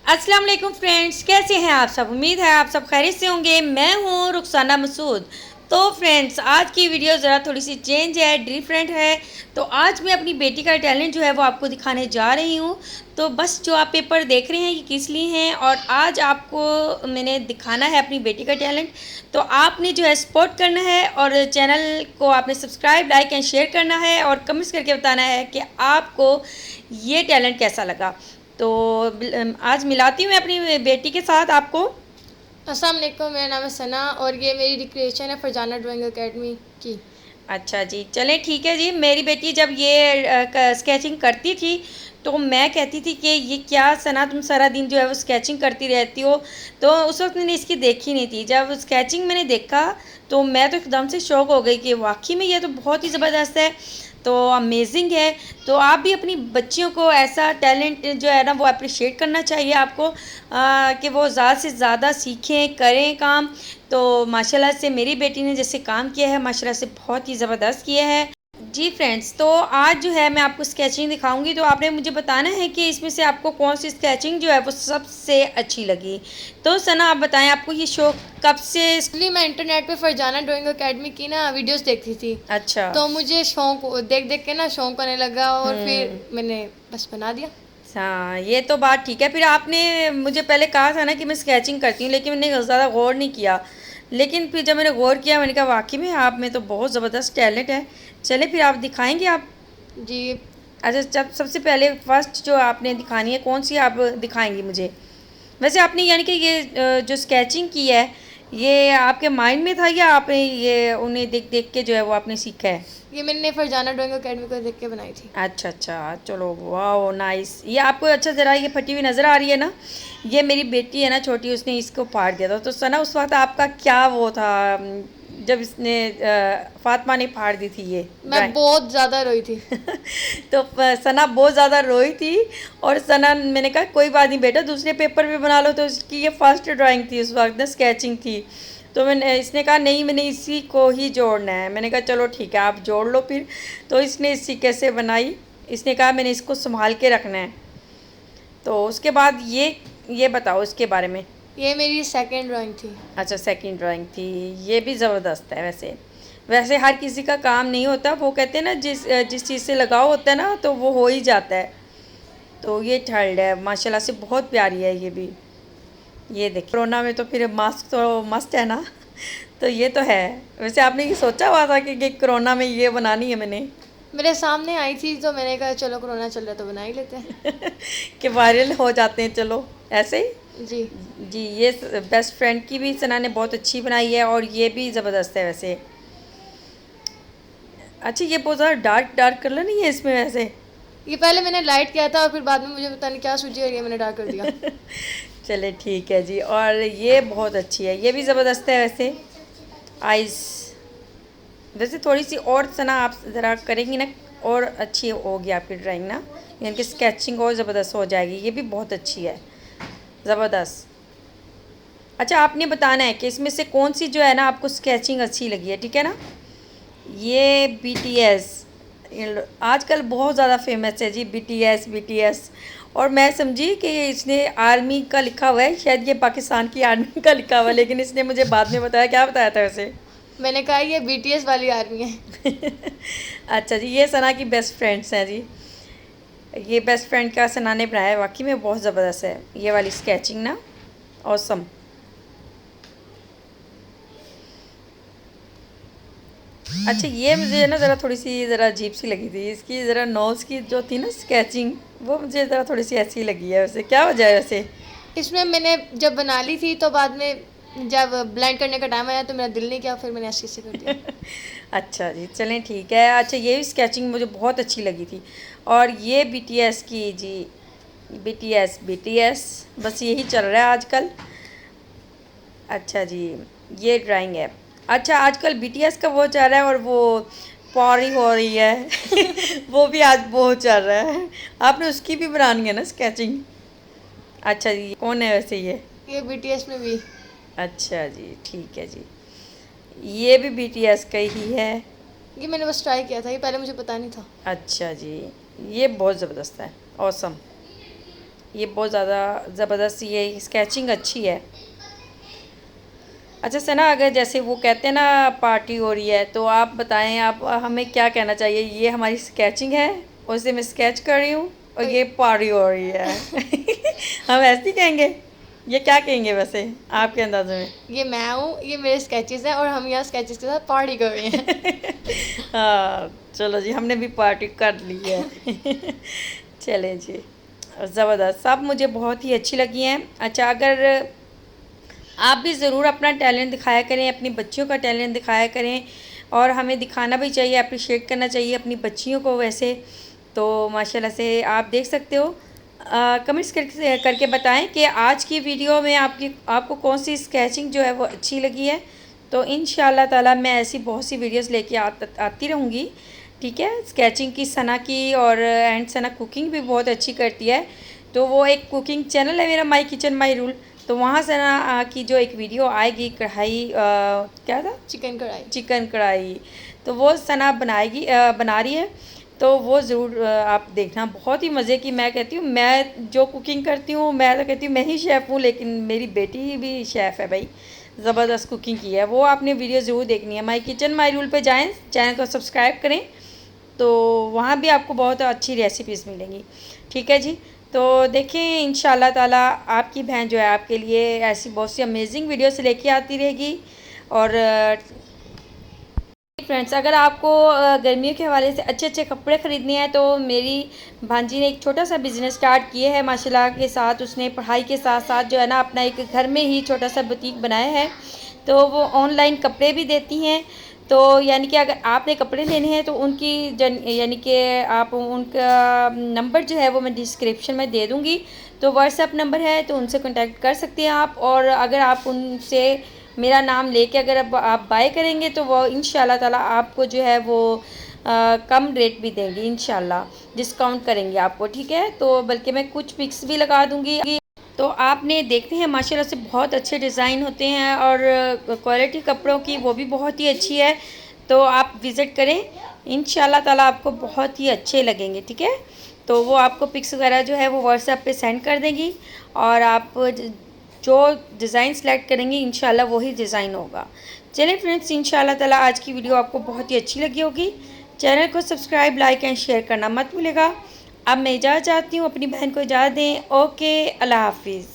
अस्सलाम वालेकुम फ्रेंड्स, कैसे हैं आप सब। उम्मीद है आप सब खैरियत से होंगे। मैं हूं रुखसाना मसूद। तो फ्रेंड्स, आज की वीडियो ज़रा थोड़ी सी चेंज है, डिफरेंट है। तो आज मैं अपनी बेटी का टैलेंट जो है वो आपको दिखाने जा रही हूं। तो बस जो आप पेपर देख रहे हैं ये किस लिए हैं, और आज आपको मैंने दिखाना है अपनी बेटी का टैलेंट। तो आपने जो है सपोर्ट करना है, और चैनल को आपने सब्सक्राइब, लाइक एंड शेयर करना है, और कमेंट्स करके बताना है कि आपको ये टैलेंट कैसा लगा। तो आज मिलाती हूँ मैं अपनी बेटी के साथ आपको। अस्सलाम वालेकुम, मेरा नाम है सना और ये मेरी रिक्रिएशन है फरजाना ड्राइंग एकेडमी की। अच्छा जी, चलें ठीक है जी। मेरी बेटी जब ये स्केचिंग करती थी तो मैं कहती थी कि ये क्या सना, तुम सारा दिन जो है वो स्केचिंग करती रहती हो। तो उस वक्त मैंने इसकी देखी नहीं थी। जब स्केचिंग मैंने देखा तो मैं तो एकदम से शौक हो गई कि वाकई में ये तो बहुत ही ज़बरदस्त है, तो अमेजिंग है। तो आप भी अपनी बच्चियों को ऐसा टैलेंट जो है ना वो अप्रिशिएट करना चाहिए आपको, कि वो ज़्यादा से ज़्यादा सीखें, करें काम। तो माशाल्लाह से मेरी बेटी ने जैसे काम किया है, माशाल्लाह से बहुत ही ज़बरदस्त किया है। जी फ्रेंड्स, तो आज जो है मैं आपको स्केचिंग दिखाऊंगी। तो आपने मुझे बताना है कि इसमें से आपको कौन सी स्केचिंग जो है वो सबसे अच्छी लगी। तो सना, आप बताएं, आपको ये शौक कब से। एक्चुअली मैं इंटरनेट पे फरजाना ड्राइंग एकेडमी की ना वीडियोस देखती थी, अच्छा। तो मुझे शौक देख देख के ना शौक आने लगा और हम्म। फिर मैंने बस बना दिया। हाँ, ये तो बात ठीक है। फिर आपने मुझे पहले कहा था ना कि मैं स्केचिंग करती हूँ, लेकिन मैंने ज़्यादा गौर नहीं किया। लेकिन फिर जब मैंने गौर किया, मैंने कहा वाकई में आप में तो बहुत ज़बरदस्त टैलेंट है। चले फिर आप दिखाएंगे आप। जी। अच्छा, जब सबसे पहले फर्स्ट जो आपने दिखानी है कौन सी आप दिखाएंगी मुझे। वैसे आपने यानी कि ये जो स्केचिंग की है, ये आपके माइंड में था या आपने ये उन्हें देख देख के जो है वो आपने सीखा है। ये मैंने फरजाना ड्राइंग एकेडमी को देख के बनाई थी। अच्छा अच्छा, चलो वाह नाइस। ये आपको अच्छा, ज़रा ये फटी हुई नज़र आ रही है ना, ये मेरी बेटी है ना छोटी, उसने इसको फाड़ दिया था। तो सना, उस वक्त आपका क्या वो था जब इसने फातिमा ने फाड़ दी थी ये मैं ड्राइंग। बहुत ज़्यादा रोई थी। तो सना बहुत ज़्यादा रोई थी। और सना, मैंने कहा कोई बात नहीं बेटा, दूसरे पेपर पे बना लो। तो उसकी ये फर्स्ट ड्राइंग थी, उस वक्त ना स्केचिंग थी। तो मैंने इसने कहा नहीं, मैंने इसी को ही जोड़ना है। मैंने कहा चलो ठीक है, आप जोड़ लो फिर। तो इसने इसी कैसे बनाई, इसने कहा मैंने इसको संभाल के रखना है। तो उसके बाद ये बताओ इसके बारे में। ये मेरी सेकंड ड्राइंग थी। अच्छा, सेकंड ड्राइंग थी। ये भी ज़बरदस्त है। वैसे वैसे हर किसी का काम नहीं होता, वो कहते हैं ना जिस जिस चीज़ से लगाव होता है ना तो वो हो ही जाता है। तो ये थर्ड है, माशाल्लाह से बहुत प्यारी है ये भी। ये देखिए, कोरोना में तो फिर मास्क तो मस्त है ना। तो ये तो है। वैसे आपने ये सोचा हुआ था कि कोरोना में ये बनानी है मैंने। मेरे सामने आई थी तो मैंने कहा चलो कोरोना चल रहा है तो बना ही लेते हैं। कि वायरल हो जाते हैं, चलो ऐसे ही। जी। जी, ये बेस्ट फ्रेंड की भी सना ने बहुत अच्छी बनाई है, और ये भी ज़बरदस्त है वैसे। अच्छा, ये बहुत ज़्यादा डार्क डार्क कलर नहीं है इसमें वैसे। ये पहले मैंने लाइट किया था और फिर बाद में मुझे पता नहीं क्या सूझी और ये मैंने डार्क कर दिया। चले ठीक है जी। और ये बहुत अच्छी है, ये भी ज़बरदस्त है वैसे। आइस वैसे थोड़ी सी और सना आप ज़रा करेंगी ना, और अच्छी होगी आपकी ड्राइंग ना, यानी कि स्केचिंग और ज़बरदस्त हो जाएगी। ये भी बहुत अच्छी है, ज़बरदस्त। अच्छा, आपने बताना है कि इसमें से कौन सी जो है ना आपको स्केचिंग अच्छी लगी है, ठीक है ना। ये BTS आजकल बहुत ज़्यादा फेमस है जी, BTS BTS। और मैं समझी कि इसने आर्मी का लिखा हुआ है, शायद ये पाकिस्तान की आर्मी का लिखा हुआ है, लेकिन इसने मुझे बाद में बताया। क्या बताया था वैसे। मैंने कहा ये बीटीएस वाली आर्मी है। अच्छा जी, ये सना की बेस्ट फ्रेंड्स हैं जी। ये बेस्ट फ्रेंड का सना ने बनाया है, वाकई में बहुत ज़बरदस्त है ये वाली स्केचिंग ना, ऑसम। अच्छा, ये मुझे ना ज़रा थोड़ी सी ज़रा अजीब सी लगी थी, इसकी ज़रा नोज़ की जो थी ना स्केचिंग, वो मुझे ज़रा थोड़ी सी ऐसी लगी है। वैसे क्या वजह है वैसे। इसमें मैंने जब बना ली थी तो बाद में जब ब्लेंड करने का टाइम आया तो मेरा दिल नहीं किया, फिर मैंने ऐसे कर दिया। अच्छा जी, चलें ठीक है। अच्छा, ये भी स्केचिंग मुझे बहुत अच्छी लगी थी। और ये BTS की जी, BTS BTS, बस यही चल रहा है आजकल। अच्छा जी, ये ड्राइंग है। अच्छा, आजकल BTS का वो चल रहा है, और वो पौरी हो रही है। वो भी आज बहुत चल रहा है। आपने उसकी भी बनानी है ना स्केचिंग। अच्छा जी, कौन है वैसे ये बीटीएस में भी। अच्छा जी, ठीक है जी। ये भी BTS का ही है। ये मैंने बस ट्राई किया था, ये पहले मुझे पता नहीं था। अच्छा जी, ये बहुत ज़बरदस्त है, ऑसम। ये बहुत ज़्यादा ज़बरदस्त, ये स्केचिंग अच्छी है। अच्छा सना, अगर जैसे वो कहते हैं ना पार्टी हो रही है, तो आप बताएं, आप हमें क्या कहना चाहिए? ये हमारी स्केचिंग है, उसे मैं स्केच कर रही हूँ, और ये पार्टी हो रही है। हम ऐसे ही कहेंगे? ये क्या कहेंगे वैसे आपके अंदाज़े में? ये मैं हूँ, ये मेरे स्केचेस हैं और हम यहाँ स्केचेस के साथ पार्टी कर रहे हैं। हाँ, चलो जी, हमने भी पार्टी कर ली है। चलें जी, ज़बरदस्त, सब मुझे बहुत ही अच्छी लगी हैं। अच्छा, अगर आप भी ज़रूर अपना टैलेंट दिखाया करें, अपनी बच्चियों का टैलेंट दिखाया करें, और हमें दिखाना भी चाहिए, अप्रिशिएट करना चाहिए अपनी बच्चियों को। वैसे तो माशाल्लाह से आप देख सकते हो। कमेंट्स करके बताएं कि आज की वीडियो में आपको कौन सी स्केचिंग जो है वो अच्छी लगी है। तो इंशाल्लाह ताला मैं ऐसी बहुत सी वीडियोस लेके आती रहूँगी, ठीक है। स्केचिंग की, सना की, और एंड सना कुकिंग भी बहुत अच्छी करती है। तो वो एक कुकिंग चैनल है मेरा, माई किचन माई रूल, तो वहाँ सना की जो एक वीडियो आएगी, कढ़ाई क्या था, चिकन कढ़ाई। चिकन कढ़ाई, तो वो सना बना रही है। तो वो ज़रूर आप देखना, बहुत ही मज़े की। मैं कहती हूँ, मैं जो कुकिंग करती हूँ, मैं तो कहती हूँ मैं ही शेफ़ हूँ, लेकिन मेरी बेटी भी शेफ़ है भाई, ज़बरदस्त कुकिंग की है। वो आपने वीडियो ज़रूर देखनी है। माई किचन माई रूल पे जाएं, चैनल को सब्सक्राइब करें, तो वहाँ भी आपको बहुत अच्छी रेसिपीज़ मिलेंगी, ठीक है जी। तो देखें, इंशाल्लाह ताला आपकी बहन जो है आपके लिए ऐसी बहुत सी अमेजिंग वीडियोस लेके आती रहेगी। और फ्रेंड्स, अगर आपको गर्मियों के हवाले से अच्छे अच्छे कपड़े ख़रीदने हैं, तो मेरी भांजी ने एक छोटा सा बिज़नेस स्टार्ट किया है माशाल्लाह के साथ। उसने पढ़ाई के साथ साथ जो है ना अपना एक घर में ही छोटा सा बुटीक बनाया है। तो वो ऑनलाइन कपड़े भी देती हैं। तो यानी कि अगर आपने कपड़े लेने हैं, तो उनकी यानी कि आप उनका नंबर जो है वो मैं डिस्क्रिप्शन में दे दूँगी। तो व्हाट्सएप नंबर है, तो उनसे कॉन्टैक्ट कर सकते हैं आप। और अगर आप उनसे मेरा नाम लेके अगर अब आप बाय करेंगे, तो वो इंशाल्लाह ताला आपको जो है वो कम रेट भी देंगे, इंशाल्लाह डिस्काउंट करेंगे आपको, ठीक है। तो बल्कि मैं कुछ पिक्स भी लगा दूँगी। तो आपने देखते हैं माशाल्लाह से बहुत अच्छे डिज़ाइन होते हैं, और क्वालिटी कपड़ों की वो भी बहुत ही अच्छी है। तो आप विज़िट करें, इंशाल्लाह ताला आपको बहुत ही अच्छे लगेंगे, ठीक है। तो वो आपको पिक्स वगैरह जो है वो व्हाट्सएप पे सेंड कर देंगी, और आप जो डिज़ाइन सेलेक्ट करेंगे, इंशाल्लाह वही डिज़ाइन होगा। चलिए फ्रेंड्स, इंशाल्लाह ताला आज की वीडियो आपको बहुत ही अच्छी लगी होगी। चैनल को सब्सक्राइब, लाइक एंड शेयर करना मत भूलिएगा। अब मैं इजाज़त चाहती हूँ, अपनी बहन को इजाज़त दें। ओके, अल्लाह हाफिज़।